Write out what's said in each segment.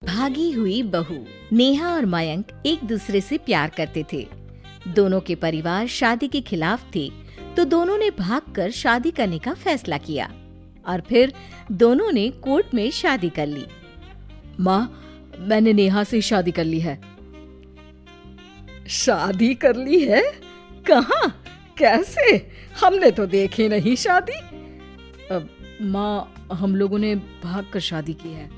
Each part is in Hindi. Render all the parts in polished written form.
भागी हुई बहू। नेहा और मयंक एक दूसरे से प्यार करते थे। दोनों के परिवार शादी के खिलाफ थे, तो दोनों ने भागकर शादी करने का फैसला किया और फिर दोनों ने कोर्ट में शादी कर ली। माँ, मैंने नेहा से शादी कर ली है। शादी कर ली है? कहाँ? कैसे? हमने तो देखी नहीं शादी। माँ, हम लोगों ने भागकर शादी की है।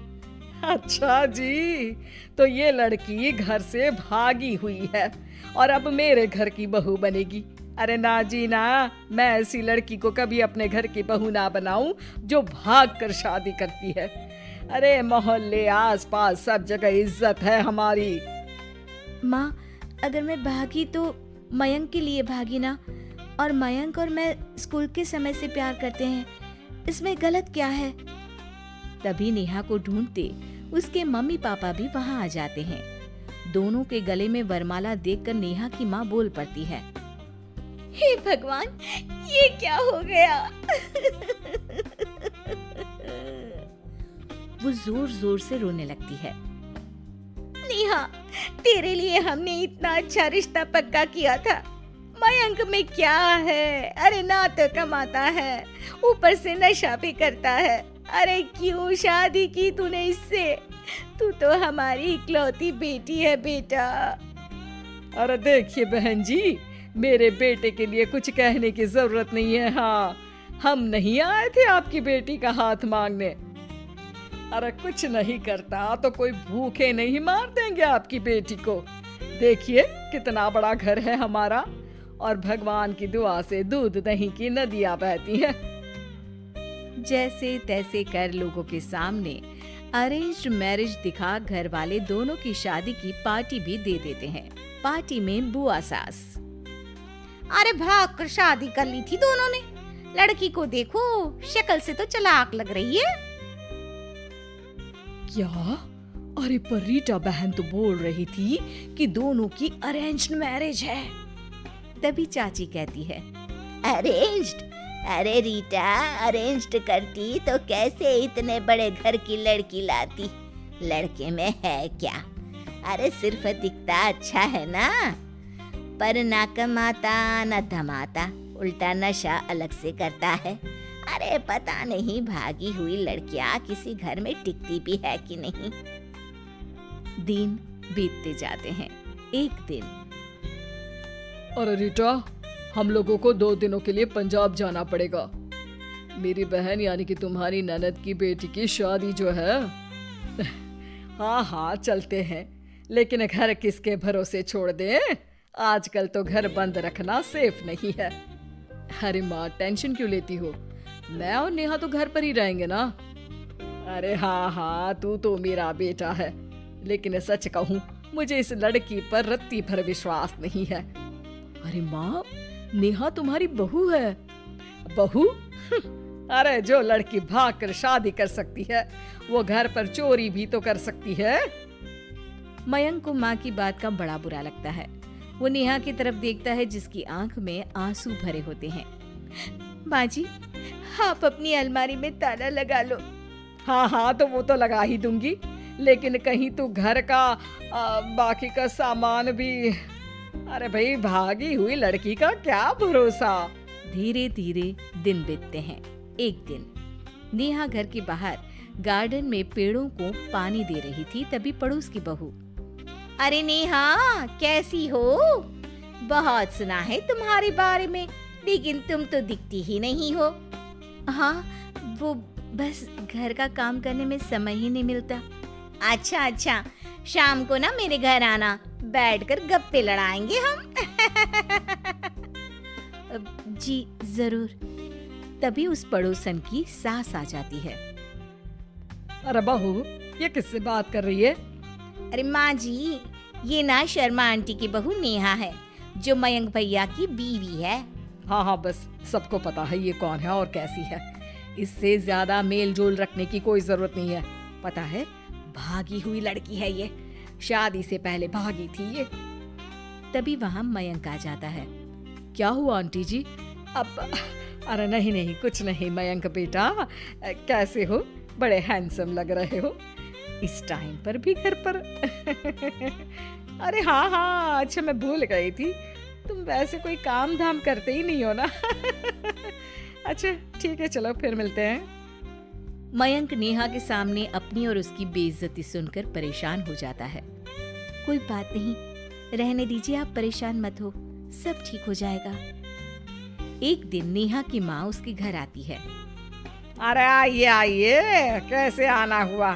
अच्छा जी, तो ये लड़की घर से भागी हुई है और अब मेरे घर की बहू बनेगी। अरे ना जी ना, मैं ऐसी लड़की को कभी अपने घर की बहू ना बनाऊं जो भागकर शादी करती है। अरे मोहल्ले आसपास सब जगह इज्जत है हमारी। माँ, अगर मैं भागी तो मयंक के लिए भागी ना, और मयंक और मैं स्कूल के समय से प्यार करते हैं, इसमें गलत क्या है? तभी नेहा को ढूंढते उसके मम्मी पापा भी वहाँ आ जाते हैं। दोनों के गले में वरमाला देखकर नेहा की माँ बोल पड़ती है, हे भगवान, ये क्या हो गया? वो जोर जोर से रोने लगती है। नेहा, तेरे लिए हमने इतना अच्छा रिश्ता पक्का किया था। मयंक में क्या है? अरे ना तो कमाता है, ऊपर से नशा भी करता है। अरे क्यों शादी की तूने इससे? तू तो हमारी इकलौती बेटी है बेटा। अरे देखिए बहन जी, मेरे बेटे के लिए कुछ कहने की जरूरत नहीं है। हाँ, हम नहीं आए थे आपकी बेटी का हाथ मांगने। अरे कुछ नहीं करता तो कोई भूखे नहीं मार देंगे आपकी बेटी को। देखिए कितना बड़ा घर है हमारा, और भगवान की दुआ से दूध दही की नदियां बहती हैं। जैसे तैसे कर लोगों के सामने अरेंज्ड मैरिज दिखा घर वाले दोनों की शादी की पार्टी भी दे देते हैं। पार्टी में बुआ सास, अरे भाग कर शादी कर ली थी दोनों ने। लड़की को देखो, शक्ल से तो चालाक लग रही है। क्या? अरे पर रीटा बहन तो बोल रही थी कि दोनों की अरेंज्ड मैरिज है। तभी चाची कहती है, अरेंज्ड? अरे रीटा, अरेंज्ड करती तो कैसे इतने बड़े घर की लड़की लाती? लड़के में है क्या? अरे सिर्फ दिखता अच्छा है ना, पर ना कमाता ना धमाता, उल्टा नशा अलग से करता है। अरे पता नहीं भागी हुई लड़कियां किसी घर में टिकती भी है कि नहीं। दिन बीतते जाते हैं। एक दिन, अरे रीटा, हम लोगों को 2 दिनों के लिए पंजाब जाना पड़ेगा। मेरी बहन यानी कि तुम्हारी ननद की बेटी की शादी जो है। हाँ हाँ चलते हैं, लेकिन घर किसके भरोसे छोड़ दें? आजकल तो घर बंद रखना सेफ नहीं है। अरे माँ, टेंशन क्यों लेती हो? मैं और नेहा तो घर पर ही रहेंगे ना। अरे हाँ हाँ, तू तो मेरा बेटा है, लेकिन सच कहूँ मुझे इस लड़की पर रत्ती भर विश्वास नहीं है। अरे माँ, नेहा तुम्हारी बहू है। बहू? अरे जो लड़की भाग कर शादी कर सकती है, वो घर पर चोरी भी तो कर सकती है। मयंक को माँ की बात का बड़ा बुरा लगता है। वो नेहा की तरफ देखता है जिसकी आंख में आंसू भरे होते हैं। माँ जी, आप अपनी अलमारी में ताला लगा लो। हाँ हाँ, तो वो तो लगा ही दूंगी, लेकिन कहीं तू घर का बाकी का सामान भी। अरे भाई, भागी हुई लड़की का क्या भरोसा। धीरे धीरे दिन बीतते हैं। एक दिन नेहा घर के बाहर गार्डन में पेड़ों को पानी दे रही थी, तभी पड़ोस की बहू, अरे नेहा, कैसी हो? बहुत सुना है तुम्हारे बारे में, लेकिन तुम तो दिखती ही नहीं हो। हाँ, वो बस घर का काम करने में समय ही नहीं मिलता। अच्छा अच्छा, शाम को ना मेरे घर आना, बैठकर गप्पे लड़ाएंगे हम। जी जरूर। तभी उस पड़ोसन की सास आ जाती है। अरे बहू, ये किससे बात कर रही है? अरे माँ जी, ये ना शर्मा आंटी की बहू नेहा है, जो मयंक भैया की बीवी है। हाँ हाँ, बस सबको पता है ये कौन है और कैसी है। इससे ज्यादा मेल जोल रखने की कोई जरूरत नहीं है। पता है, भागी हुई लड़की है ये, शादी से पहले भागी थी ये। तभी वहाँ मयंक आ जाता है। क्या हुआ आंटी जी? अब अरे नहीं नहीं, कुछ नहीं मयंक बेटा, कैसे हो? बड़े हैंडसम लग रहे हो। इस टाइम पर भी घर पर? अरे हाँ हाँ, अच्छा मैं भूल गई थी, तुम वैसे कोई काम धाम करते ही नहीं हो ना। अच्छा ठीक है, चलो फिर मिलते हैं। मयंक नेहा के सामने अपनी और उसकी बेइज्जती सुनकर परेशान हो जाता है। कोई बात नहीं, रहने दीजिए, आप परेशान मत हो, सब ठीक हो जाएगा। एक दिन नेहा की माँ उसके घर आती है। अरे आइए आइए, कैसे आना हुआ?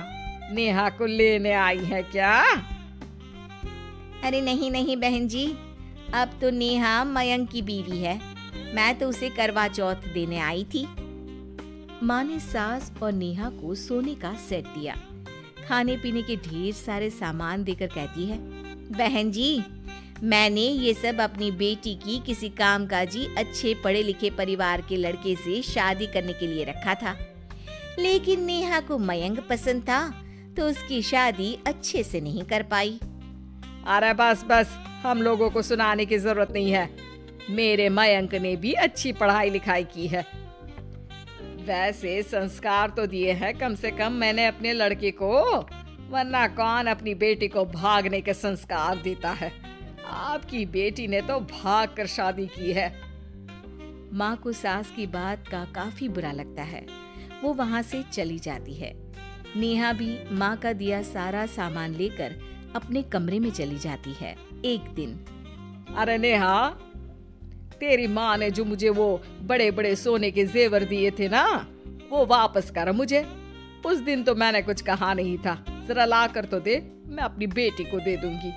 नेहा को लेने आई है क्या? अरे नहीं नहीं बहन जी, अब तो नेहा मयंक की बीवी है, मैं तो उसे करवा चौथ देने आई थी। माँ ने सास और नेहा को सोने का सेट दिया, खाने पीने के ढेर सारे सामान देकर कहती है, बहन जी मैंने ये सब अपनी बेटी की किसी कामकाजी अच्छे पढ़े लिखे परिवार के लड़के से शादी करने के लिए रखा था, लेकिन नेहा को मयंक पसंद था तो उसकी शादी अच्छे से नहीं कर पाई। अरे बस बस, हम लोगों को सुनाने की जरूरत नहीं है, मेरे मयंक ने भी अच्छी पढ़ाई लिखाई की है। वैसे संस्कार तो दिए हैं कम से कम मैंने अपने लड़के को, वरना कौन अपनी बेटी को भागने के संस्कार देता है? आपकी बेटी ने तो भाग कर शादी की है। माँ को सास की बात का काफी बुरा लगता है, वो वहाँ से चली जाती है। नेहा भी माँ का दिया सारा सामान लेकर अपने कमरे में चली जाती है। एक दिन, अरे नेहा, तेरी माँ ने जो मुझे वो बड़े बड़े सोने के जेवर दिए थे ना, वो वापस कर मुझे। उस दिन तो मैंने कुछ कहा नहीं था, जरा ला कर तो दे, मैं अपनी बेटी को दे दूंगी।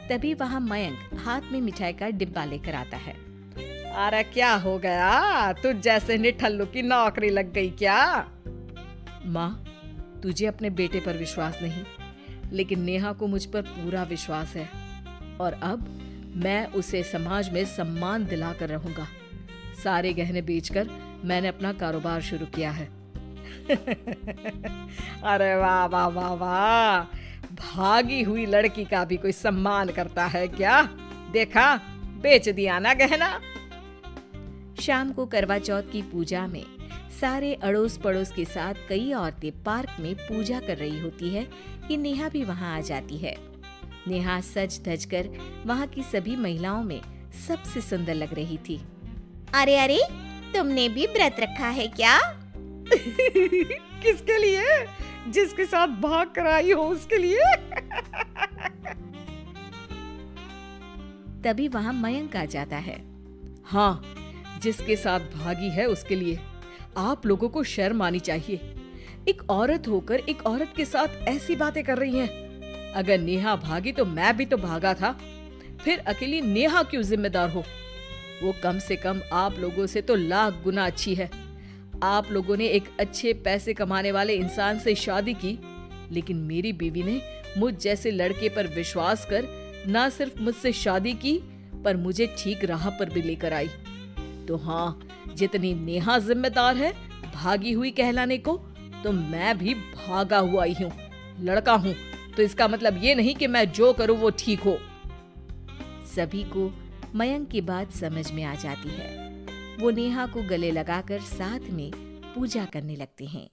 तभी वहाँ मयंक हाथ में मिठाई का डिब्बा लेकर आता है। अरे क्या हो गया, तुझ जैसे निठल्लू की नौकरी लग गई क्या? माँ, तुझे अपने बेटे पर विश्वास नहीं, लेकिन नेहा को मुझ पर पूरा विश्वास है, और अब मैं उसे समाज में सम्मान दिलाकर रहूंगा। सारे गहने बेचकर मैंने अपना कारोबार शुरू किया है। अरे वाह वाह वाह वाह, भागी हुई लड़की का भी कोई सम्मान करता है क्या? देखा, बेच दिया ना गहना। शाम को करवा चौथ की पूजा में सारे अड़ोस पड़ोस के साथ कई औरतें पार्क में पूजा कर रही होती है कि नेहा भी वहां आ जाती है। नेहा सज धज कर वहां की सभी महिलाओं में सबसे सुंदर लग रही थी। अरे अरे, तुमने भी व्रत रखा है क्या? किसके लिए? जिसके साथ भाग कर आई हो उसके लिए। तभी वहां मयंक आ जाता है। हाँ, जिसके साथ भागी है उसके लिए। आप लोगों को शर्म आनी चाहिए, एक औरत होकर एक औरत के साथ ऐसी बातें कर रही हैं। अगर नेहा भागी तो मैं भी तो भागा था, फिर अकेली नेहा क्यों जिम्मेदार हो? वो कम से कम आप लोगों से तो लाख गुना अच्छी है। आप लोगों ने एक अच्छे पैसे कमाने वाले इंसान से शादी की, लेकिन मेरी बीवी ने मुझ जैसे लड़के पर विश्वास कर ना सिर्फ मुझसे शादी की, पर मुझे ठीक राह पर भी लेकर आई। तो हाँ, जितनी नेहा जिम्मेदार है भागी हुई कहलाने को, तो मैं भी भागा हुआ ही हूँ, लड़का हूँ। तो इसका मतलब ये नहीं कि मैं जो करूँ वो ठीक हो। सभी को मयंक की बात समझ में आ जाती है। वो नेहा को गले लगाकर साथ में पूजा करने लगते हैं।